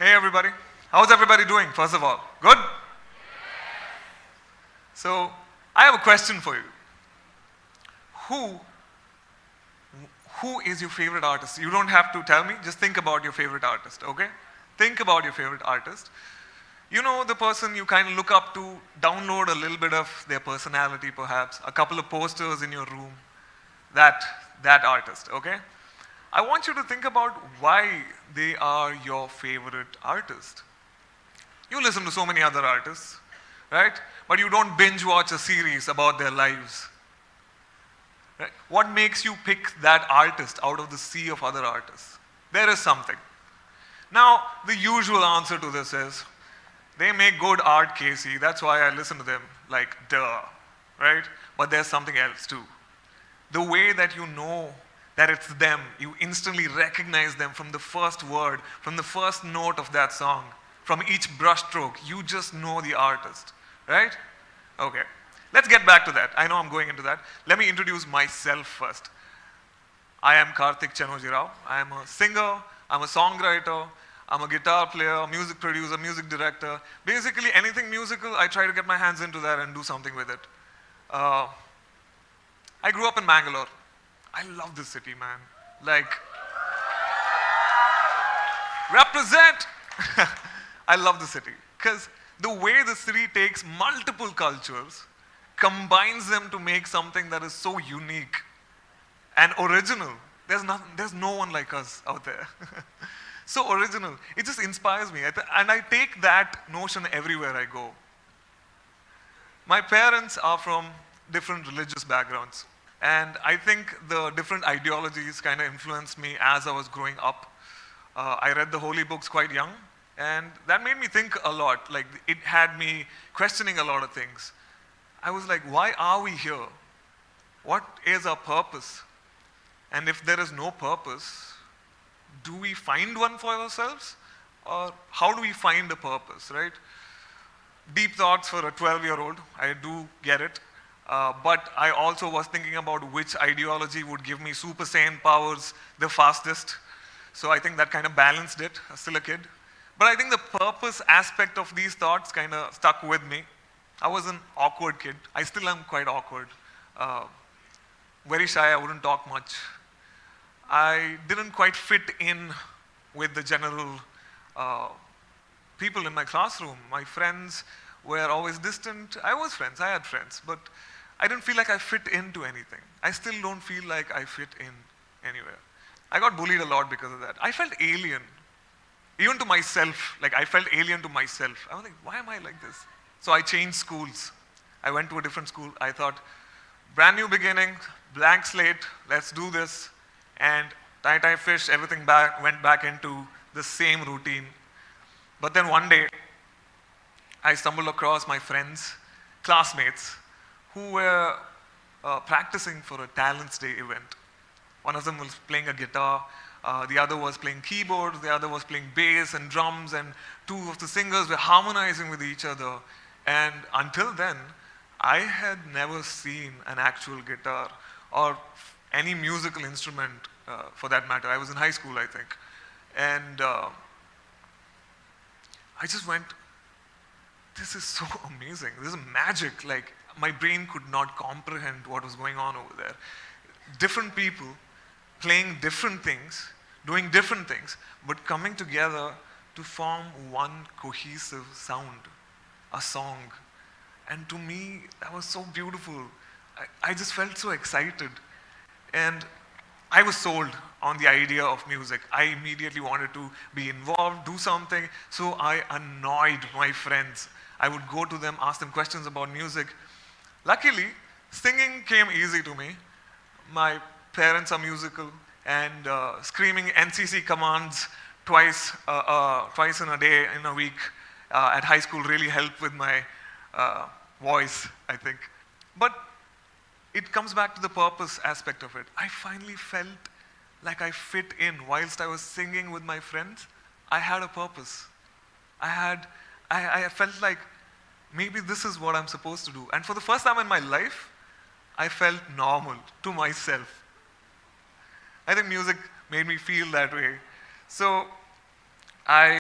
Hey everybody, how's everybody doing first of all? Good? So, I have a question for you. Who who is your favorite artist? You don't have to tell me, just think about your favorite artist, okay? Think about your favorite artist. You know the person you kind of look up to, download a little bit of their personality perhaps, a couple of posters in your room, that that artist, okay? I want you to think about why they are your favorite artist. You listen to so many other artists, right? But you don't binge watch a series about their lives. Right? What makes you pick that artist out of the sea of other artists? There is something. Now, the usual answer to this is, they make good art, Casey, that's why I listen to them, like, duh, right? But there's something else too. The way that you know that it's them, you instantly recognize them from the first word, from the first note of that song, from each brushstroke, you just know the artist, right? Okay, let's get back to that. I know I'm going into that. Let me introduce myself first. I am Karthik Chennoji. I am a singer, I'm a songwriter, I'm a guitar player, music producer, music director. Basically anything musical, I try to get my hands into that and do something with it. I grew up in Bangalore. I love this city, man. Like, represent! I love the city. Because the way the city takes multiple cultures, combines them to make something that is so unique and original. There's no one like us out there. So original. It just inspires me. And I take that notion everywhere I go. My parents are from different religious backgrounds. And I think the different ideologies kind of influenced me as I was growing up. I read the holy books quite young, and that made me think a lot. Like, it had me questioning a lot of things. I was like, why are we here? What is our purpose? And if there is no purpose, do we find one for ourselves? Or how do we find a purpose, right? Deep thoughts for a 12-year-old, I do get it. But I also was thinking about which ideology would give me super saiyan powers the fastest. So I think that kind of balanced it, still a kid. But I think the purpose aspect of these thoughts kind of stuck with me. I was an awkward kid. I still am quite awkward. Very shy, I wouldn't talk much. I didn't quite fit in with the general people in my classroom. My friends were always distant. I was friends, I had friends, but I didn't feel like I fit into anything. I still don't feel like I fit in anywhere. I got bullied a lot because of that. I felt alien, even to myself. Like, I felt alien to myself. I was like, why am I like this? So I changed schools. I went to a different school. I thought, brand new beginning, blank slate, let's do this. And tie fish, everything went back into the same routine. But then one day, I stumbled across my friends, classmates, who were practicing for a Talents Day event. One of them was playing a guitar, the other was playing keyboards, the other was playing bass and drums, and two of the singers were harmonizing with each other. And until then, I had never seen an actual guitar or any musical instrument for that matter. I was in high school, I think. And I just went, this is so amazing. This is magic. Like, my brain could not comprehend what was going on over there. Different people playing different things, doing different things, but coming together to form one cohesive sound, a song. And to me, that was so beautiful. I just felt so excited. And I was sold on the idea of music. I immediately wanted to be involved, do something, so I annoyed my friends. I would go to them, ask them questions about music. Luckily, singing came easy to me. My parents are musical, and screaming NCC commands twice in a day, in a week, at high school really helped with my voice, I think. But it comes back to the purpose aspect of it. I finally felt like I fit in. Whilst I was singing with my friends, I had a purpose. I felt like maybe this is what I'm supposed to do. And for the first time in my life, I felt normal to myself. I think music made me feel that way. So I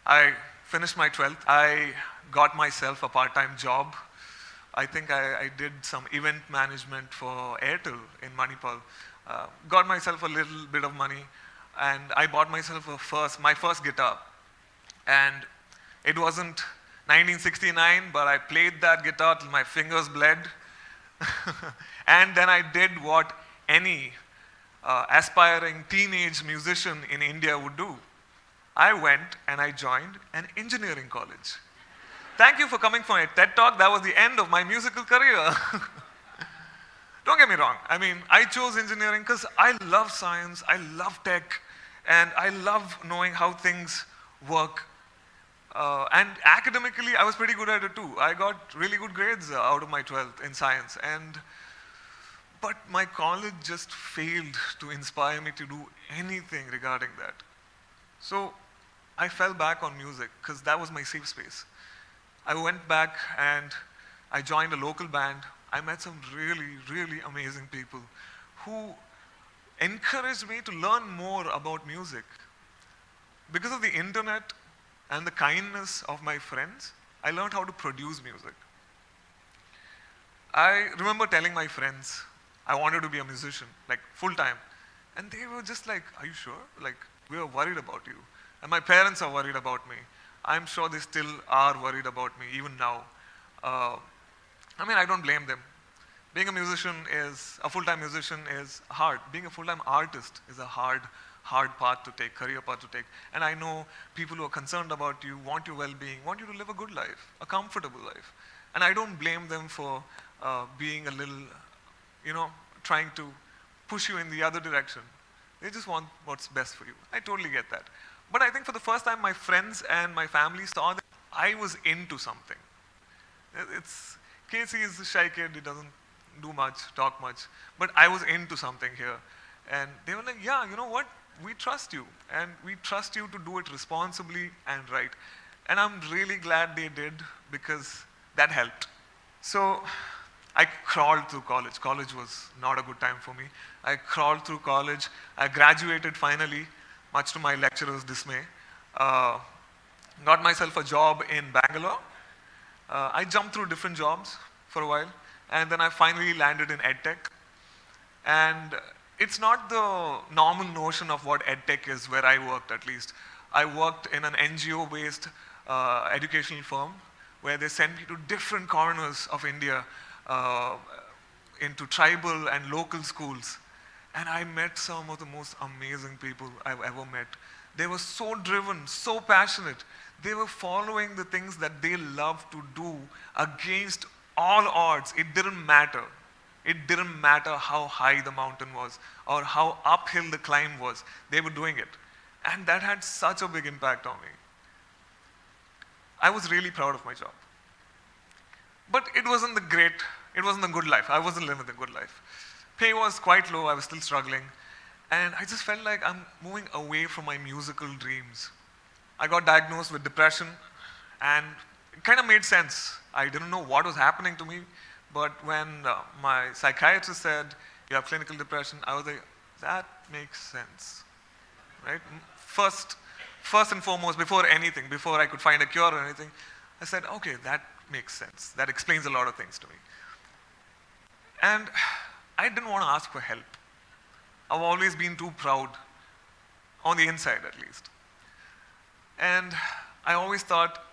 I finished my 12th. I got myself a part-time job. I think I did some event management for Airtel in Manipal. Got myself a little bit of money, and I bought myself my first guitar. And it wasn't 1969, but I played that guitar till my fingers bled. And then I did what any aspiring teenage musician in India would do. I went and I joined an engineering college. Thank you for coming for a TED Talk. That was the end of my musical career. Don't get me wrong. I mean, I chose engineering because I love science, I love tech, and I love knowing how things work. And academically, I was pretty good at it too. I got really good grades out of my 12th in science. But my college just failed to inspire me to do anything regarding that. So I fell back on music because that was my safe space. I went back and I joined a local band. I met some really, really amazing people who encouraged me to learn more about music. Because of the internet and the kindness of my friends, I learned how to produce music. I remember telling my friends I wanted to be a musician, like full time. And they were just like, are you sure? Like, we are worried about you. And my parents are worried about me. I'm sure they still are worried about me, even now. I don't blame them. Being a full-time musician is hard. Being a full-time artist is a hard path to take, career path to take. And I know people who are concerned about you, want your well-being, want you to live a good life, a comfortable life. And I don't blame them for being a little, trying to push you in the other direction. They just want what's best for you. I totally get that. But I think for the first time, my friends and my family saw that I was into something. Casey is a shy kid, he doesn't do much, talk much, but I was into something here. And they were like, yeah, you know what? We trust you, and we trust you to do it responsibly and right. And I'm really glad they did, because that helped. So I crawled through college. College was not a good time for me. I crawled through college. I graduated finally, much to my lecturer's dismay. Got myself a job in Bangalore. I jumped through different jobs for a while, and then I finally landed in EdTech. And it's not the normal notion of what EdTech is, where I worked at least. I worked in an NGO-based educational firm where they sent me to different corners of India, into tribal and local schools. And I met some of the most amazing people I've ever met. They were so driven, so passionate. They were following the things that they love to do against all odds. It didn't matter. It didn't matter how high the mountain was or how uphill the climb was. They were doing it. And that had such a big impact on me. I was really proud of my job. But it wasn't the good life. I wasn't living the good life. Pay was quite low, I was still struggling. And I just felt like I'm moving away from my musical dreams. I got diagnosed with depression, and it kind of made sense. I didn't know what was happening to me, but when my psychiatrist said, you have clinical depression, I was like, that makes sense, right? First and foremost, before anything, before I could find a cure or anything, I said, okay, that makes sense. That explains a lot of things to me. And I didn't want to ask for help. I've always been too proud, on the inside at least. And I always thought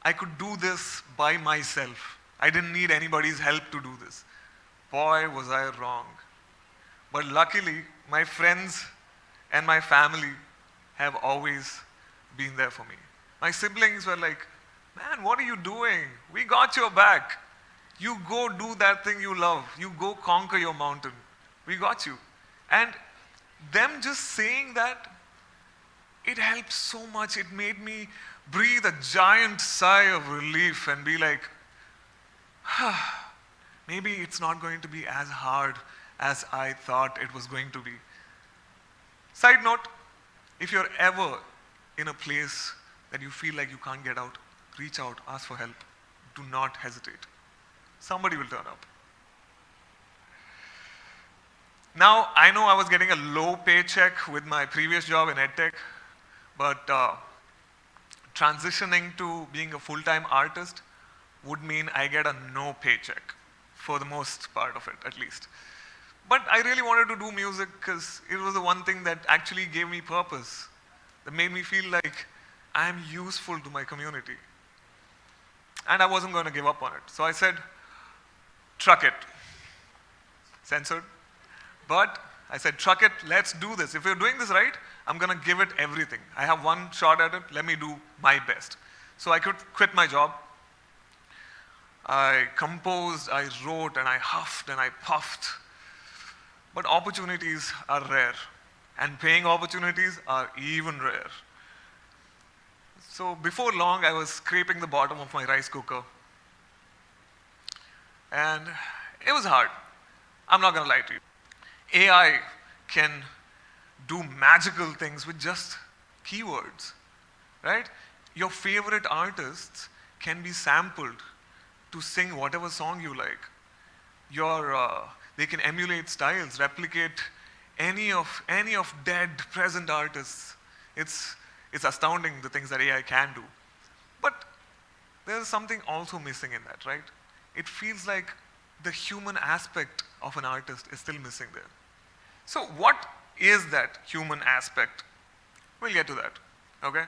I could do this by myself. I didn't need anybody's help to do this. Boy, was I wrong. But luckily, my friends and my family have always been there for me. My siblings were like, man, what are you doing? We got your back. You go do that thing you love. You go conquer your mountain. We got you. And them just saying that, it helped so much. It made me breathe a giant sigh of relief and be like, maybe it's not going to be as hard as I thought it was going to be. Side note, if you're ever in a place that you feel like you can't get out, reach out, ask for help. Do not hesitate. Somebody will turn up. Now, I know I was getting a low paycheck with my previous job in EdTech, but transitioning to being a full-time artist would mean I get a no paycheck, for the most part of it, at least. But I really wanted to do music because it was the one thing that actually gave me purpose, that made me feel like I am useful to my community. And I wasn't going to give up on it. So I said, truck it. Censored. But I said, truck it, let's do this. If we're doing this right, I'm going to give it everything. I have one shot at it, let me do my best. So I could quit my job. I composed, I wrote, and I huffed and I puffed. But opportunities are rare, and paying opportunities are even rare. So before long, I was scraping the bottom of my rice cooker. And it was hard. I'm not going to lie to you. AI can do magical things with just keywords, right? Your favorite artists can be sampled to sing whatever song you like. They can emulate styles, replicate any of dead present artists. It's astounding the things that AI can do. But there's something also missing in that, right? It feels like the human aspect of an artist is still missing there. So what is that human aspect? We'll get to that, okay?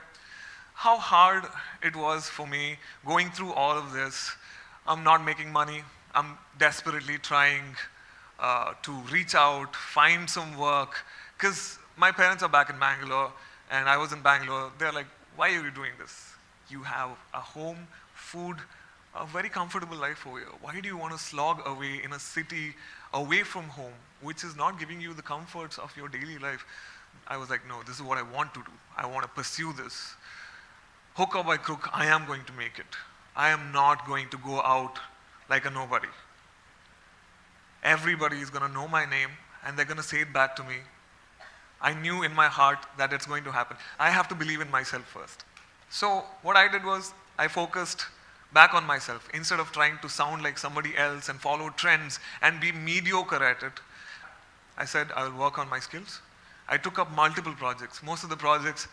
How hard it was for me going through all of this. I'm not making money. I'm desperately trying to reach out, find some work, because my parents are back in Bangalore, and I was in Bangalore. They're like, why are you doing this? You have a home, food, a very comfortable life over here. Why do you want to slog away in a city away from home, which is not giving you the comforts of your daily life? I was like, no, this is what I want to do. I want to pursue this. Hook or by crook, I am going to make it. I am not going to go out like a nobody. Everybody is going to know my name, and they're going to say it back to me. I knew in my heart that it's going to happen. I have to believe in myself first. So what I did was I focused back on myself. Instead of trying to sound like somebody else and follow trends and be mediocre at it, I said I will work on my skills. I took up multiple projects. Most of the projects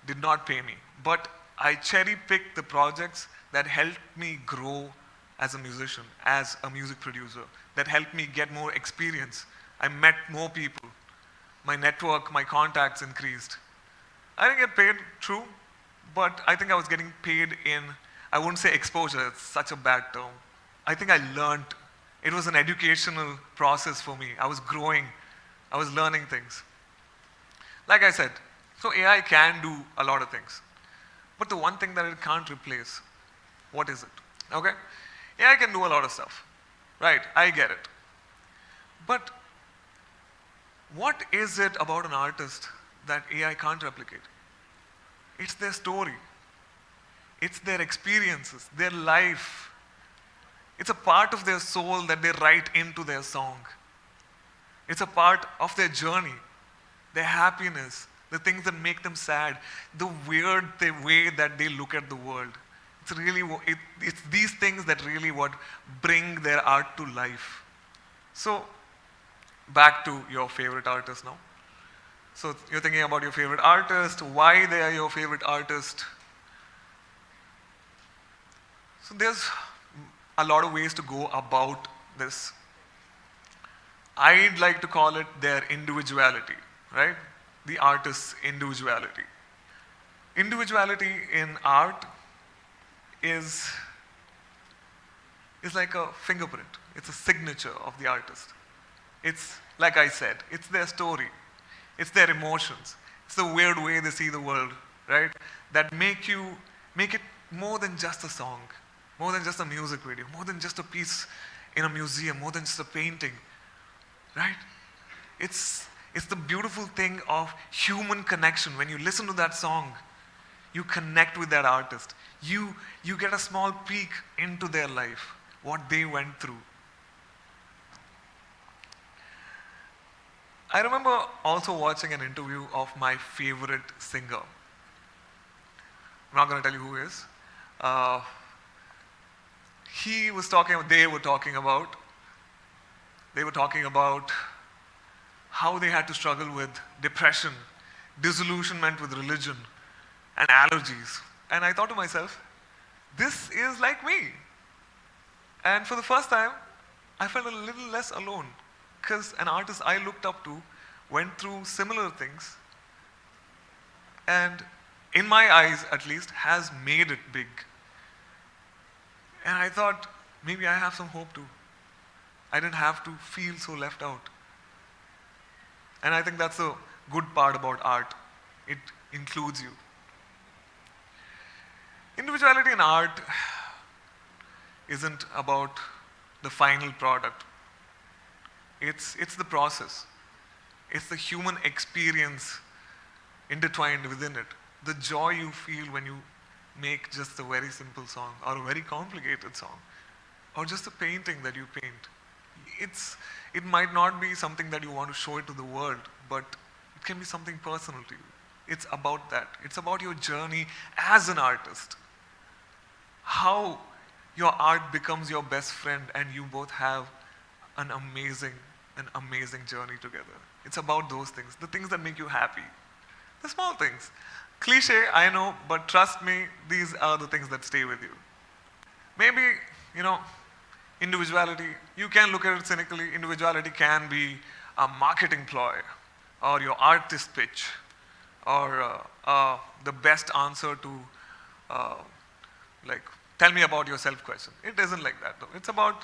did not pay me, but I cherry-picked the projects that helped me grow as a musician, as a music producer, that helped me get more experience. I met more people. My network, my contacts increased. I didn't get paid, true, but I think I was getting paid in, I wouldn't say exposure, it's such a bad term. I think I learned. It was an educational process for me. I was growing. I was learning things. Like I said, so AI can do a lot of things. But the one thing that it can't replace, what is it? Okay? AI can do a lot of stuff. Right, I get it. But what is it about an artist that AI can't replicate? It's their story. It's their experiences, their life. It's a part of their soul that they write into their song. It's a part of their journey, their happiness, the things that make them sad, the way that they look at the world. It's these things that really what bring their art to life. So, back to your favorite artist now. So you're thinking about your favorite artist, why they are your favorite artist. So there's a lot of ways to go about this. I'd like to call it their individuality, right? The artist's individuality. Individuality in art is like a fingerprint. It's a signature of the artist. It's, like I said, it's their story. It's their emotions. It's the weird way they see the world, right? That make it more than just a song, more than just a music video, more than just a piece in a museum, more than just a painting, right? It's the beautiful thing of human connection. When you listen to that song, you connect with that artist. You get a small peek into their life, what they went through. I remember also watching an interview of my favorite singer. I'm not going to tell you who he is. They were talking about how they had to struggle with depression, disillusionment with religion, and allergies. And I thought to myself, this is like me. And for the first time, I felt a little less alone, because an artist I looked up to went through similar things, and in my eyes at least, has made it big. And I thought, maybe I have some hope too. I didn't have to feel so left out. And I think that's the good part about art. It includes you. Individuality in art isn't about the final product. It's the process. It's the human experience intertwined within it. The joy you feel when you make just a very simple song, or a very complicated song, or just a painting that you paint. It might not be something that you want to show it to the world, but it can be something personal to you. It's about that. It's about your journey as an artist. How your art becomes your best friend and you both have an amazing journey together. It's about those things, the things that make you happy. The small things. Cliche, I know, but trust me, these are the things that stay with you. Maybe, individuality, you can look at it cynically. Individuality can be a marketing ploy, or your artist pitch, or the best answer to, tell me about yourself question. It isn't like that though. It's about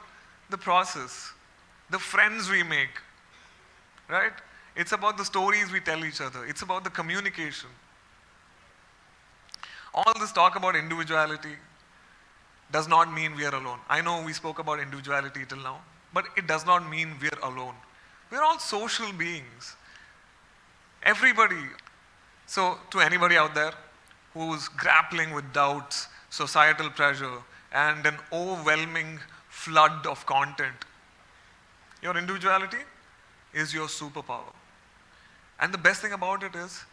the process, the friends we make, right? It's about the stories we tell each other. It's about the communication. All this talk about individuality does not mean we are alone. I know we spoke about individuality till now, but it does not mean we're alone. We're all social beings. Everybody. So to anybody out there who's grappling with doubts, societal pressure, and an overwhelming flood of content, your individuality is your superpower. And the best thing about it is,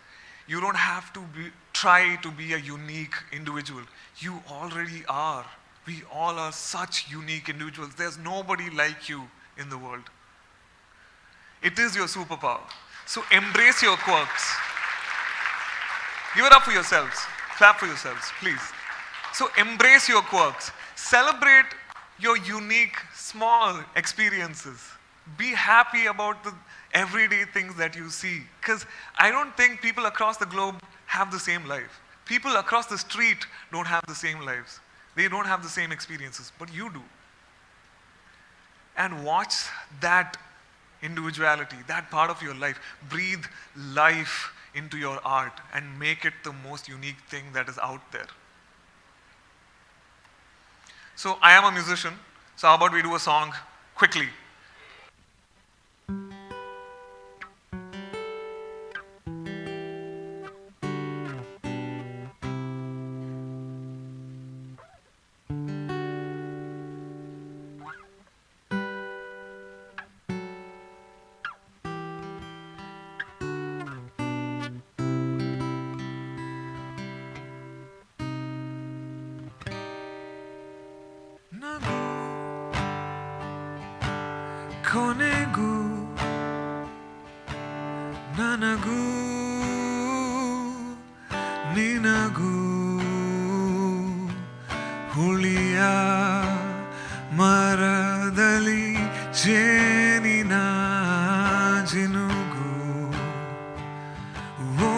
you don't have to try to be a unique individual. You already are. We all are such unique individuals. There's nobody like you in the world. It is your superpower. So embrace your quirks. Give it up for yourselves. Clap for yourselves, please. So embrace your quirks. Celebrate your unique, small experiences. Be happy about the everyday things that you see. Because I don't think people across the globe have the same life. People across the street don't have the same lives. They don't have the same experiences, but you do. And watch that individuality, that part of your life. Breathe life into your art and make it the most unique thing that is out there. So I am a musician, so how about we do a song quickly? ಕೊನೆಗೂ ನನಗೂ ನಿನಗೂ ಹುಳಿಯ ಮರದಲ್ಲಿ ಜೇನಿನ ಜಿನುಗು ಓ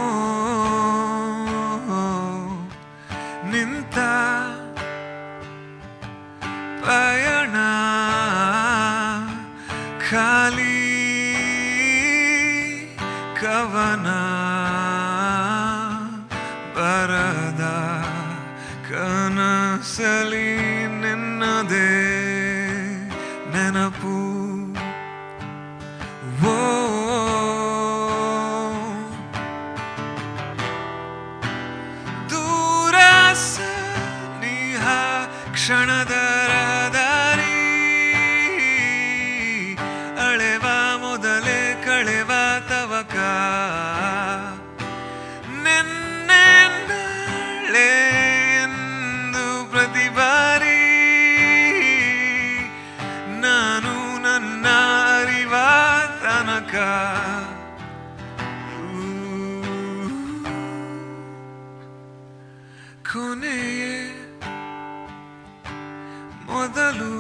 ನಿಂತ ಪಯಣ ಖಾಲಿ ಕವನ ಬರದ ಕನಸಲಿ ನಿನ್ನದೇ ನೆನಪು ಓ ದೂರ ಸನಿಹ ಕ್ಷಣದ ಕೊನೆ ಮೊದಲು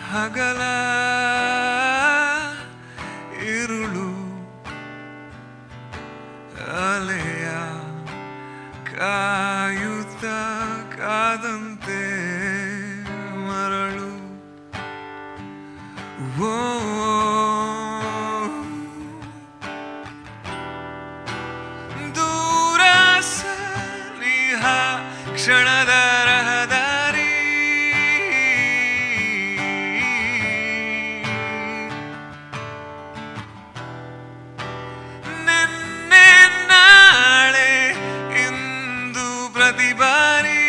ಹಗಲ ಇರುಳು ಅಲೆಯ ಕಾಯುತ್ತ ಕಾದಂತೆ ಮರಳು ಓ ದೂರ ಸನಿಹ ಕ್ಷಣದ ರಹದಾರಿ ನಿನ್ನೆ ನಾಳೆ ಇಂದು ಪ್ರತಿಬಾರಿ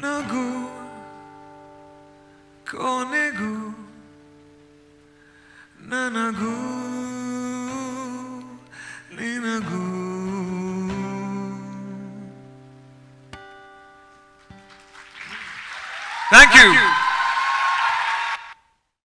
ನಗು ಕೊನೆಗೂ ನನಗೂ ನಿನಗೂ ಥ್ಯಾಂಕ್ ಯು